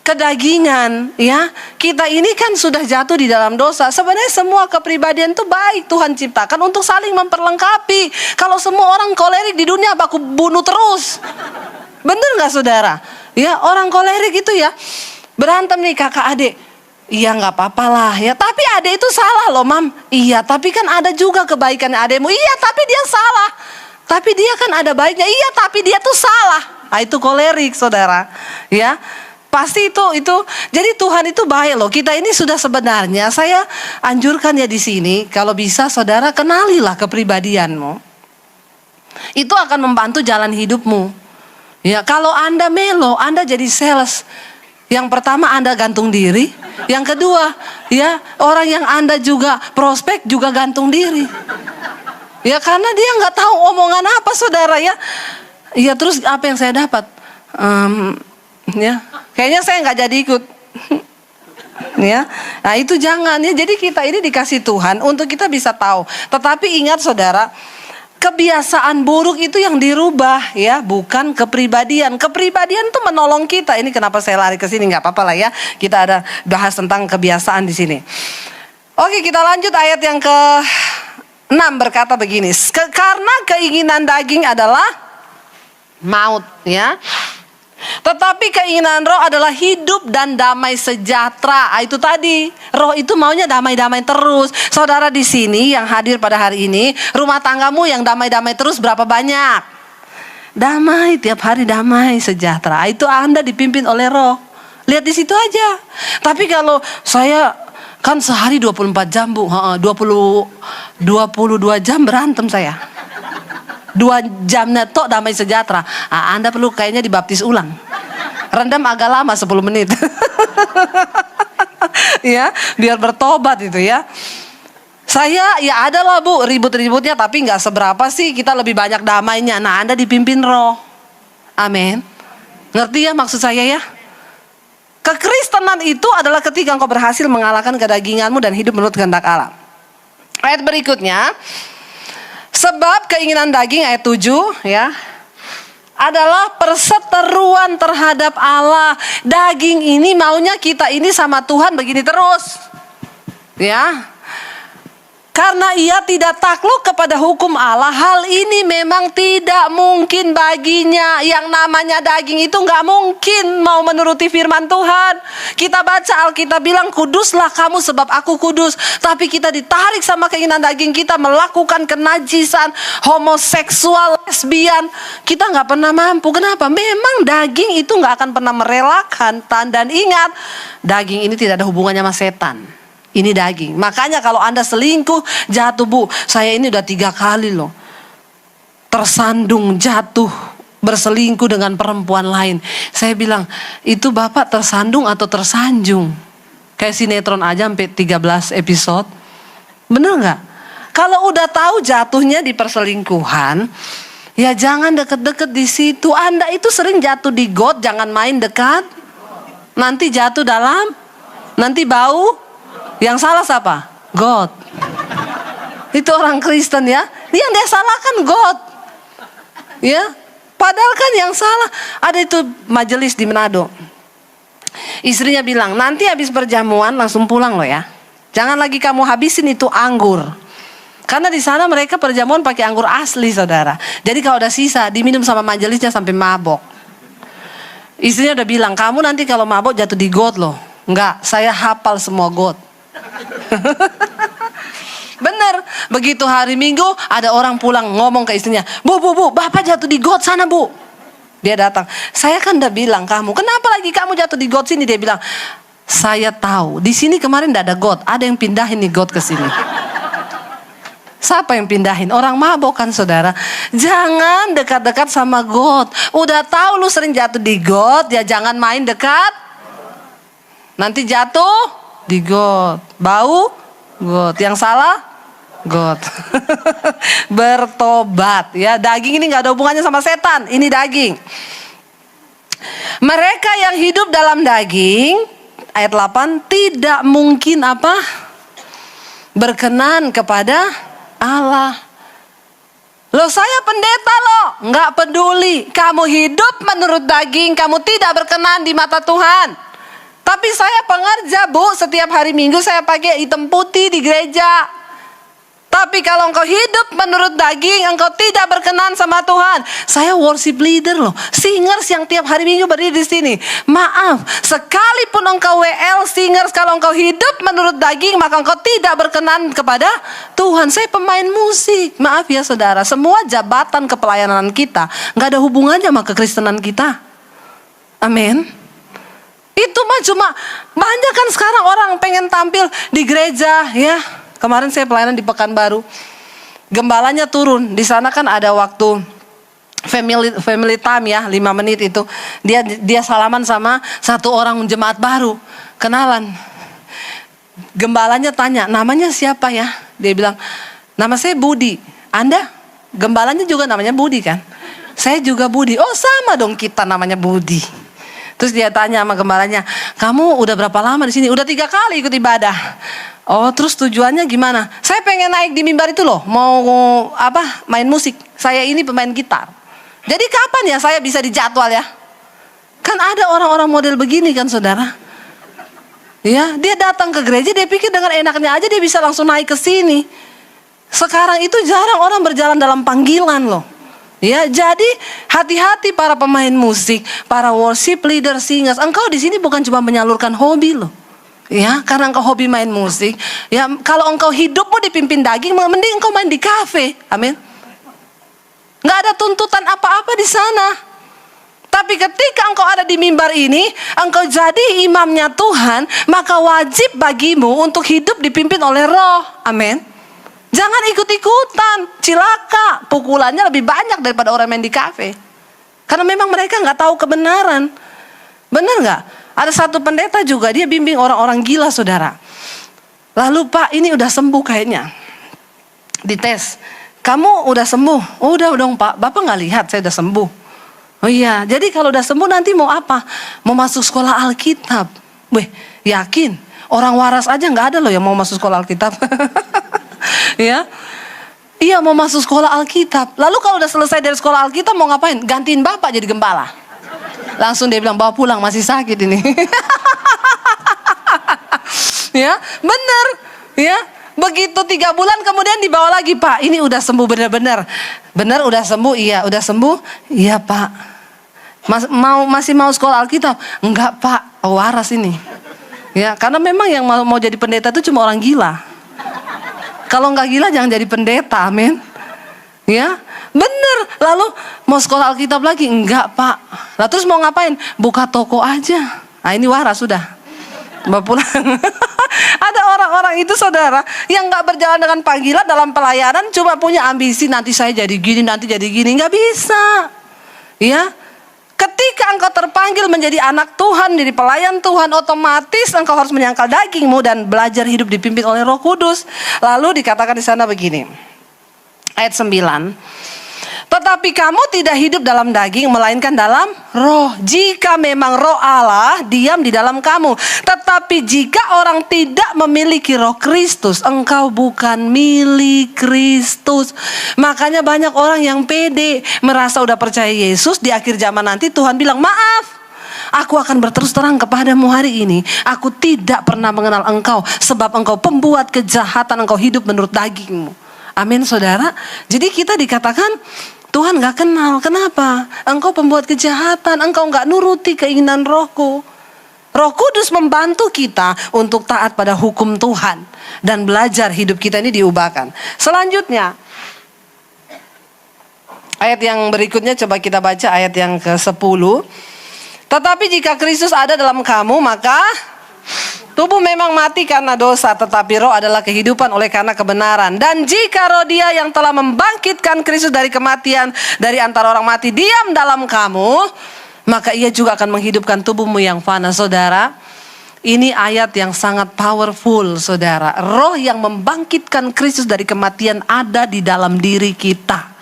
kedagingan, ya. Kita ini kan sudah jatuh di dalam dosa. Sebenarnya semua kepribadian itu baik, Tuhan ciptakan untuk saling memperlengkapi. Kalau semua orang kolerik di dunia, aku bunuh terus. Bener nggak saudara? Ya, orang kolerik itu ya, berantem nih kakak adik. Iya nggak apa-apa lah ya, tapi adek itu salah loh mam. Iya, tapi kan ada juga kebaikannya adekmu. Iya, tapi dia salah. Tapi dia kan ada baiknya. Iya, tapi dia tuh salah. Nah, itu kolerik saudara. Ya, pasti itu. Jadi Tuhan itu baik loh. Kita ini sudah sebenarnya, saya anjurkan ya di sini, kalau bisa saudara kenalilah kepribadianmu. Itu akan membantu jalan hidupmu. Ya, kalau Anda melo, Anda jadi sales. Yang pertama Anda gantung diri. Yang kedua, ya orang yang Anda juga prospek juga gantung diri. Ya karena dia nggak tahu omongan apa saudara ya. Ya terus apa yang saya dapat? Ya kayaknya saya nggak jadi ikut. Ya, nah itu jangan ya. Jadi kita ini dikasih Tuhan untuk kita bisa tahu. Tetapi ingat saudara, kebiasaan buruk itu yang dirubah ya, bukan kepribadian. Kepribadian itu menolong kita. Ini kenapa saya lari ke sini, nggak apa-apa lah ya. Kita ada bahas tentang kebiasaan di sini. Oke, kita lanjut ayat yang ke-6 berkata begini. Karena keinginan daging adalah maut, ya. Tetapi keinginan roh adalah hidup dan damai sejahtera. Itu tadi, roh itu maunya damai-damai terus. Saudara di sini yang hadir pada hari ini, rumah tanggamu yang damai-damai terus berapa banyak? Damai, tiap hari damai sejahtera. Itu Anda dipimpin oleh roh. Lihat di situ aja. Tapi kalau saya kan sehari 24 jam bu, 22 jam berantem saya. 2 jam netok damai sejahtera. Anda perlu kayaknya dibaptis ulang. Rendam agak lama 10 menit. Ya, biar bertobat itu ya. Saya ya adalah bu ribut-ributnya, tapi nggak seberapa sih, kita lebih banyak damainya. Nah, Anda dipimpin roh. Amin. Ngerti ya maksud saya ya? Kekristenan itu adalah ketika engkau berhasil mengalahkan kedaginganmu dan hidup menurut kehendak Allah. Ayat berikutnya, sebab keinginan daging ayat 7 ya adalah perseteruan terhadap Allah. Daging ini maunya kita ini sama Tuhan begini terus. Ya. Karena ia tidak takluk kepada hukum Allah, hal ini memang tidak mungkin baginya. Yang namanya daging itu gak mungkin mau menuruti firman Tuhan. Kita baca Alkitab bilang, kuduslah kamu sebab aku kudus. Tapi kita ditarik sama keinginan daging kita melakukan kenajisan, homoseksual, lesbian. Kita gak pernah mampu. Kenapa? Memang daging itu gak akan pernah merelakan. Dan ingat, daging ini tidak ada hubungannya sama setan. Ini daging. Makanya kalau Anda selingkuh, jatuh bu. Saya ini udah 3 kali loh. Tersandung, jatuh, berselingkuh dengan perempuan lain. Saya bilang, itu Bapak tersandung atau tersanjung? Kayak sinetron aja sampai 13 episode. Bener gak? Kalau udah tahu jatuhnya di perselingkuhan, ya jangan deket-deket di situ. Anda itu sering jatuh di got, jangan main dekat. Nanti jatuh dalam, nanti bau. Yang salah siapa? God. Itu orang Kristen ya. Yang dia salahkan God. Ya. Padahal kan yang salah. Ada itu majelis di Manado. Istrinya bilang, nanti habis perjamuan langsung pulang loh ya. Jangan lagi kamu habisin itu anggur. Karena di sana mereka perjamuan pakai anggur asli saudara. Jadi kalau udah sisa diminum sama majelisnya sampai mabok. Istrinya udah bilang, kamu nanti kalau mabok jatuh di got loh. Enggak, saya hafal semua got. Bener, begitu hari Minggu ada orang pulang ngomong ke istrinya, bu, Bapak jatuh di got sana bu. Dia datang, saya kan udah bilang kamu, kenapa lagi kamu jatuh di got sini? Dia bilang, saya tahu di sini kemarin tidak ada got, ada yang pindahin nih got ke sini. Siapa yang pindahin? Orang mabok kan saudara. Jangan dekat-dekat sama got. Udah tahu lu sering jatuh di got, ya jangan main dekat. Nanti jatuh di got, bau got, yang salah got. Bertobat ya. Daging ini gak ada hubungannya sama setan. Ini daging. Mereka yang hidup dalam daging, ayat 8, tidak mungkin apa? Berkenan kepada Allah. Loh saya pendeta loh, gak peduli. Kamu hidup menurut daging, kamu tidak berkenan di mata Tuhan. Tapi saya pengerja bu, setiap hari Minggu saya pakai hitam putih di gereja. Tapi kalau engkau hidup menurut daging, engkau tidak berkenan sama Tuhan. Saya worship leader loh, singers yang tiap hari Minggu berdiri di sini. Maaf, sekalipun engkau WL singers, kalau engkau hidup menurut daging, maka engkau tidak berkenan kepada Tuhan. Saya pemain musik, maaf ya saudara. Semua jabatan kepelayanan kita nggak ada hubungannya sama kekristenan kita. Amin. Itu mah cuma banyak kan sekarang orang pengen tampil di gereja ya. Kemarin saya pelayanan di Pekanbaru. Gembalanya turun. Di sana kan ada waktu family time ya, 5 menit itu. Dia salaman sama satu orang jemaat baru. Kenalan. Gembalanya tanya, namanya siapa ya? Dia bilang, nama saya Budi. Anda? Gembalanya juga namanya Budi kan? Saya juga Budi. Oh sama dong kita namanya Budi. Terus dia tanya sama gembalanya, kamu udah berapa lama di sini? Udah 3 kali ikut ibadah. Oh, terus tujuannya gimana? Saya pengen naik di mimbar itu loh, mau apa? Main musik. Saya ini pemain gitar. Jadi kapan ya saya bisa dijadwal ya? Kan ada orang-orang model begini kan saudara. Ya, dia datang ke gereja, dia pikir dengan enaknya aja dia bisa langsung naik ke sini. Sekarang itu jarang orang berjalan dalam panggilan loh. Ya, jadi hati-hati para pemain musik, para worship leader, singers. Engkau di sini bukan cuma menyalurkan hobi loh. Ya, karena engkau hobi main musik. Ya, kalau engkau hidupmu dipimpin daging, mending engkau main di kafe. Amin. Nggak ada tuntutan apa-apa di sana. Tapi ketika engkau ada di mimbar ini, engkau jadi imamnya Tuhan, maka wajib bagimu untuk hidup dipimpin oleh Roh. Amin. Jangan ikut-ikutan, cilaka. Pukulannya lebih banyak daripada orang main di kafe. Karena memang mereka nggak tahu kebenaran. Benar nggak? Ada satu pendeta juga, dia bimbing orang-orang gila, saudara. Lalu, Pak, ini udah sembuh kayaknya. Dites, kamu udah sembuh? Oh, udah dong, Pak. Bapak nggak lihat saya udah sembuh. Oh iya, jadi kalau udah sembuh nanti mau apa? Mau masuk sekolah Alkitab. Weh, yakin? Orang waras aja nggak ada loh yang mau masuk sekolah Alkitab. Ya, iya mau masuk sekolah Alkitab. Lalu kalau udah selesai dari sekolah Alkitab mau ngapain? Gantiin bapak jadi gembala. Langsung dia bilang, bawa pulang, masih sakit ini. Ya, bener. Ya, begitu 3 bulan kemudian dibawa lagi, Pak. Ini udah sembuh benar-benar. Benar udah sembuh? Iya, udah sembuh. Iya, Pak. Masih mau sekolah Alkitab? Enggak, Pak. Waras ini. Ya, karena memang yang mau jadi pendeta itu cuma orang gila. Kalau nggak gila jangan jadi pendeta, amin. Ya, bener. Lalu mau sekolah Alkitab lagi? Enggak, Pak. Lah terus mau ngapain? Buka toko aja. Nah ini waras sudah. Bawa pulang. Ada orang-orang itu, saudara, yang nggak berjalan dengan panggilan dalam pelayanan, cuma punya ambisi nanti saya jadi gini, nanti jadi gini. Nggak bisa. Ya. Ketika engkau terpanggil menjadi anak Tuhan, jadi pelayan Tuhan, otomatis engkau harus menyangkal dagingmu dan belajar hidup dipimpin oleh Roh Kudus. Lalu dikatakan di sana begini, ayat 9. Tetapi kamu tidak hidup dalam daging, melainkan dalam roh. Jika memang roh Allah diam di dalam kamu. Tetapi jika orang tidak memiliki roh Kristus, engkau bukan milik Kristus. Makanya banyak orang yang pede, merasa udah percaya Yesus. Di akhir zaman nanti Tuhan bilang, maaf, aku akan berterus terang kepadamu hari ini. Aku tidak pernah mengenal engkau, sebab engkau pembuat kejahatan, engkau hidup menurut dagingmu. Amin, saudara. Jadi kita dikatakan Tuhan gak kenal. Kenapa? Engkau pembuat kejahatan, engkau gak nuruti keinginan Rohku. Roh Kudus membantu kita untuk taat pada hukum Tuhan dan belajar hidup kita ini diubahkan. Selanjutnya, ayat yang berikutnya coba kita baca, ayat yang ke-10. Tetapi jika Kristus ada dalam kamu, maka tubuh memang mati karena dosa, tetapi roh adalah kehidupan oleh karena kebenaran. Dan jika roh Dia yang telah membangkitkan Kristus dari kematian, dari antara orang mati, diam dalam kamu, maka Ia juga akan menghidupkan tubuhmu yang fana. Saudara, ini ayat yang sangat powerful, saudara. Roh yang membangkitkan Kristus dari kematian ada di dalam diri kita.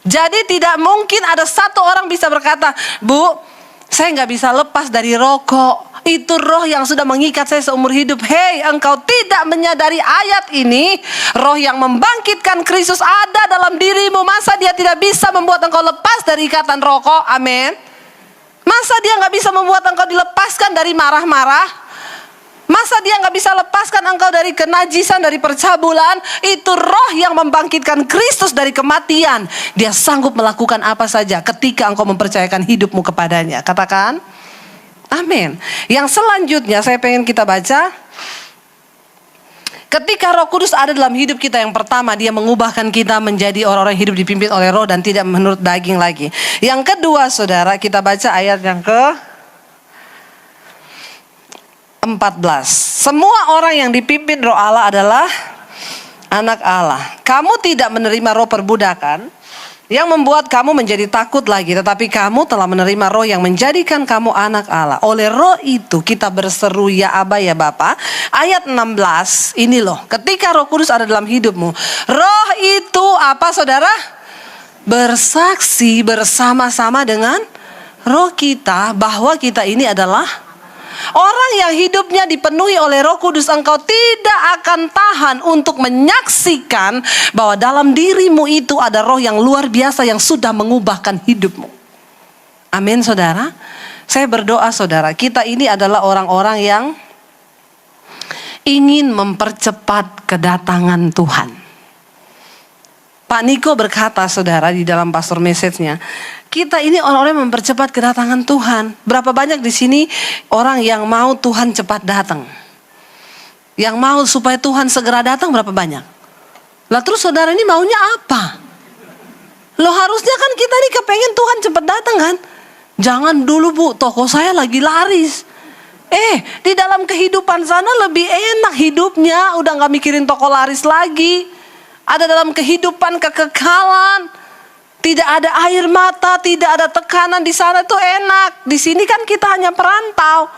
Jadi tidak mungkin ada satu orang bisa berkata, Bu, saya gak bisa lepas dari rokok. Itu roh yang sudah mengikat saya seumur hidup. Hei, engkau tidak menyadari ayat ini. Roh yang membangkitkan Kristus ada dalam dirimu. Masa Dia tidak bisa membuat engkau lepas dari ikatan rokok? Amin. Masa Dia gak bisa membuat engkau dilepaskan dari marah-marah? Masa Dia gak bisa lepaskan engkau dari kenajisan, dari percabulan? Itu roh yang membangkitkan Kristus dari kematian. Dia sanggup melakukan apa saja ketika engkau mempercayakan hidupmu kepadanya. Katakan amin. Yang selanjutnya saya pengen kita baca. Ketika Roh Kudus ada dalam hidup kita, yang pertama Dia mengubahkan kita menjadi orang-orang hidup dipimpin oleh roh dan tidak menurut daging lagi. Yang kedua, saudara, kita baca ayat yang ke-14. Semua orang yang dipimpin roh Allah adalah anak Allah. Kamu tidak menerima roh perbudakan yang membuat kamu menjadi takut lagi, tetapi kamu telah menerima roh yang menjadikan kamu anak Allah. Oleh roh itu kita berseru, ya Aba, ya Bapa. Ayat 16 ini loh, ketika Roh Kudus ada dalam hidupmu, roh itu apa, saudara? Bersaksi bersama-sama dengan roh kita bahwa kita ini adalah orang yang hidupnya dipenuhi oleh Roh Kudus. Engkau tidak akan tahan untuk menyaksikan bahwa dalam dirimu itu ada roh yang luar biasa yang sudah mengubahkan hidupmu. Amin, saudara. Saya berdoa, saudara, kita ini adalah orang-orang yang ingin mempercepat kedatangan Tuhan. Pak Niko berkata, saudara, di dalam pastor message-nya, kita ini orang-orang yang mempercepat kedatangan Tuhan. Berapa banyak di sini orang yang mau Tuhan cepat datang? Yang mau supaya Tuhan segera datang berapa banyak? Lah terus saudara ini maunya apa? Loh harusnya kan kita ini kepengen Tuhan cepat datang kan? Jangan dulu Bu, toko saya lagi laris. Di dalam kehidupan sana lebih enak hidupnya, udah gak mikirin toko laris lagi. Ada dalam kehidupan kekekalan, tidak ada air mata, tidak ada tekanan. Di sana tuh enak. Di sini kan kita hanya perantau.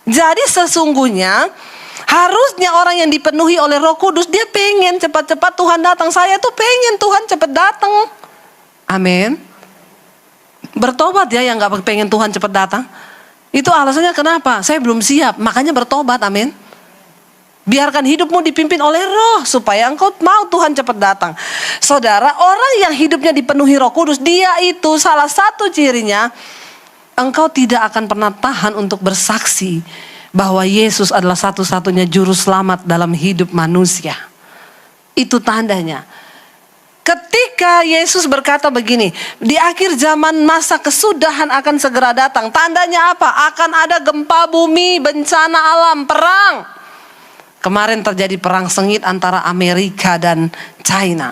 Jadi sesungguhnya harusnya orang yang dipenuhi oleh Roh Kudus, dia pengen cepat-cepat Tuhan datang. Saya tuh pengen Tuhan cepat datang. Amin. Bertobat ya yang gak pengen Tuhan cepat datang. Itu alasannya kenapa? Saya belum siap, makanya bertobat, amin. Biarkan hidupmu dipimpin oleh Roh, supaya engkau mau Tuhan cepat datang. Saudara, orang yang hidupnya dipenuhi Roh Kudus, dia itu salah satu cirinya, engkau tidak akan pernah tahan untuk bersaksi bahwa Yesus adalah satu-satunya juru selamat dalam hidup manusia. Itu tandanya. Ketika Yesus berkata begini, di akhir zaman masa kesudahan akan segera datang. Tandanya apa? Akan ada gempa bumi, bencana alam, perang. Kemarin terjadi perang sengit antara Amerika dan China.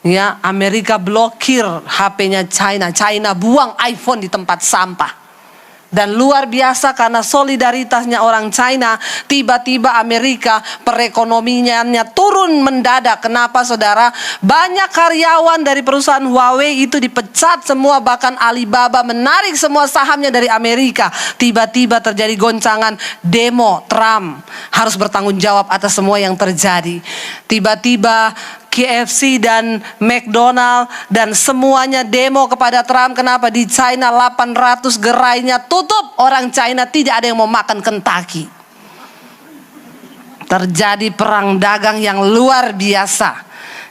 Ya, Amerika blokir HP-nya China. China buang iPhone di tempat sampah. Dan luar biasa karena solidaritasnya orang China, tiba-tiba Amerika perekonomiannya turun mendadak. Kenapa saudara? Banyak karyawan dari perusahaan Huawei itu dipecat semua, bahkan Alibaba menarik semua sahamnya dari Amerika. Tiba-tiba terjadi goncangan demo, Trump harus bertanggung jawab atas semua yang terjadi. Tiba-tiba KFC dan McDonald dan semuanya demo kepada Trump. Kenapa? Di China 800 gerainya tutup. Orang China tidak ada yang mau makan Kentucky. Terjadi perang dagang yang luar biasa.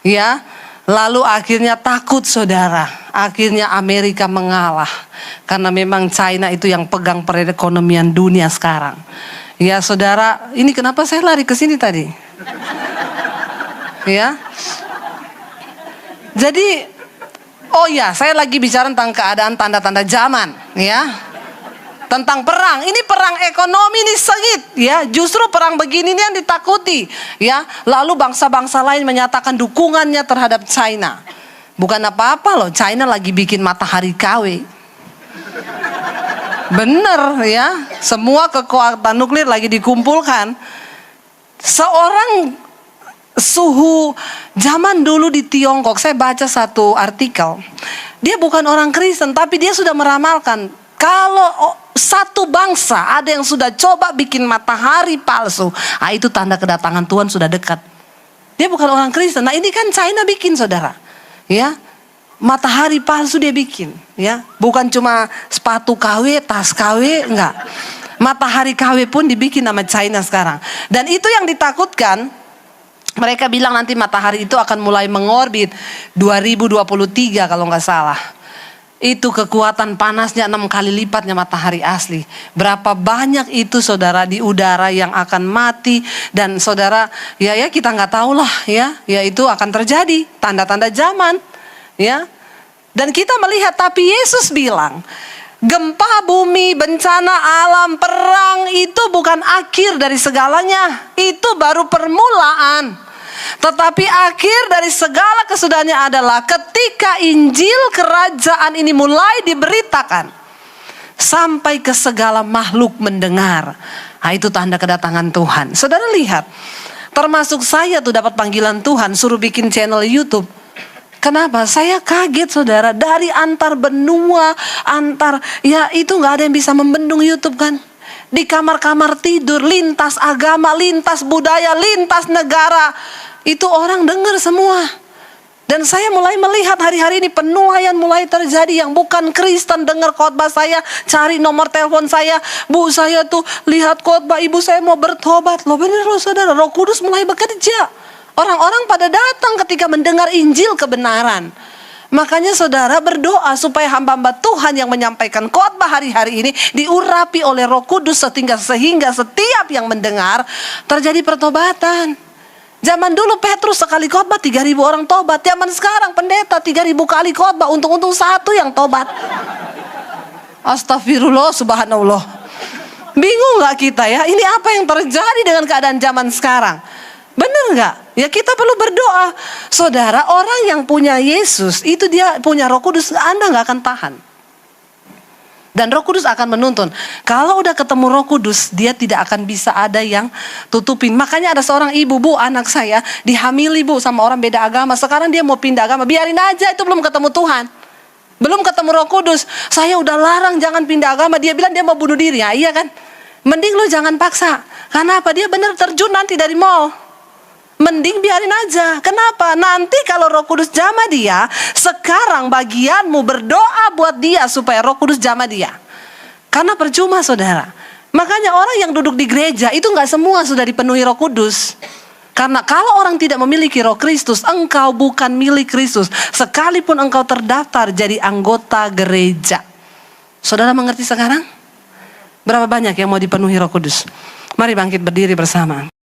Ya, lalu akhirnya takut saudara. Akhirnya Amerika mengalah. Karena memang China itu yang pegang perekonomian dunia sekarang. Ya saudara, ini kenapa saya lari ke sini tadi? Ya. Jadi, oh ya, saya lagi bicara tentang keadaan tanda-tanda zaman, ya. Tentang perang. Ini perang ekonomi ini sengit, ya. Justru perang begini ini yang ditakuti, ya. Lalu bangsa-bangsa lain menyatakan dukungannya terhadap China. Bukan apa-apa loh, China lagi bikin matahari KW. Bener, ya. Semua kekuatan nuklir lagi dikumpulkan. Seorang suhu zaman dulu di Tiongkok, saya baca satu artikel. Dia bukan orang Kristen, tapi dia sudah meramalkan kalau satu bangsa ada yang sudah coba bikin matahari palsu, itu tanda kedatangan Tuhan sudah dekat. Dia bukan orang Kristen. Nah ini kan China bikin saudara, ya. Matahari palsu dia bikin, ya. Bukan cuma sepatu KW, tas KW, enggak. Matahari KW pun dibikin sama China sekarang. Dan itu yang ditakutkan. Mereka bilang nanti matahari itu akan mulai mengorbit 2023 kalau nggak salah. Itu kekuatan panasnya 6 kali lipatnya matahari asli. Berapa banyak itu saudara di udara yang akan mati. Dan saudara, ya kita nggak tahu lah, ya itu akan terjadi. Tanda-tanda zaman, ya. Dan kita melihat, tapi Yesus bilang, gempa bumi, bencana alam, perang itu bukan akhir dari segalanya. Itu baru permulaan. Tetapi akhir dari segala kesudahannya adalah ketika Injil kerajaan ini mulai diberitakan sampai ke segala makhluk mendengar. Nah, itu tanda kedatangan Tuhan. Saudara lihat, termasuk saya tuh dapat panggilan Tuhan suruh bikin channel YouTube. Kenapa? Saya kaget saudara, dari antar benua, itu gak ada yang bisa membendung YouTube kan. Di kamar-kamar tidur, lintas agama, lintas budaya, lintas negara, itu orang dengar semua. Dan saya mulai melihat hari-hari ini penuaian mulai terjadi. Yang bukan Kristen dengar khotbah saya, cari nomor telepon saya, Bu saya tuh lihat khotbah ibu saya mau bertobat. Loh bener loh saudara, Roh Kudus mulai bekerja. Orang-orang pada datang ketika mendengar Injil kebenaran. Makanya saudara berdoa supaya hamba-hamba Tuhan yang menyampaikan khotbah hari-hari ini diurapi oleh Roh Kudus sehingga setiap yang mendengar terjadi pertobatan. Zaman dulu Petrus sekali khotbah 3.000 orang tobat. Zaman sekarang pendeta 3.000 kali khotbah, untung-untung satu yang tobat. Astagfirullah, subhanallah. Bingung gak kita ya? Ini apa yang terjadi dengan keadaan zaman sekarang? Benar gak? Ya kita perlu berdoa. Saudara, orang yang punya Yesus, itu dia punya Roh Kudus, Anda gak akan tahan. Dan Roh Kudus akan menuntun. Kalau udah ketemu Roh Kudus, dia tidak akan bisa ada yang tutupin. Makanya ada seorang ibu, bu, anak saya dihamili bu sama orang beda agama. Sekarang dia mau pindah agama, biarin aja, itu belum ketemu Tuhan. Belum ketemu Roh Kudus. Saya udah larang jangan pindah agama. Dia bilang dia mau bunuh diri, ya iya kan? Mending lu jangan paksa. Karena apa? Dia benar terjun nanti dari mall. Mending biarin aja. Kenapa? Nanti kalau Roh Kudus jamah dia, sekarang bagianmu berdoa buat dia supaya Roh Kudus jamah dia. Karena percuma saudara. Makanya orang yang duduk di gereja itu gak semua sudah dipenuhi Roh Kudus. Karena kalau orang tidak memiliki Roh Kristus, engkau bukan milik Kristus. Sekalipun engkau terdaftar jadi anggota gereja. Saudara mengerti sekarang? Berapa banyak yang mau dipenuhi Roh Kudus? Mari bangkit berdiri bersama.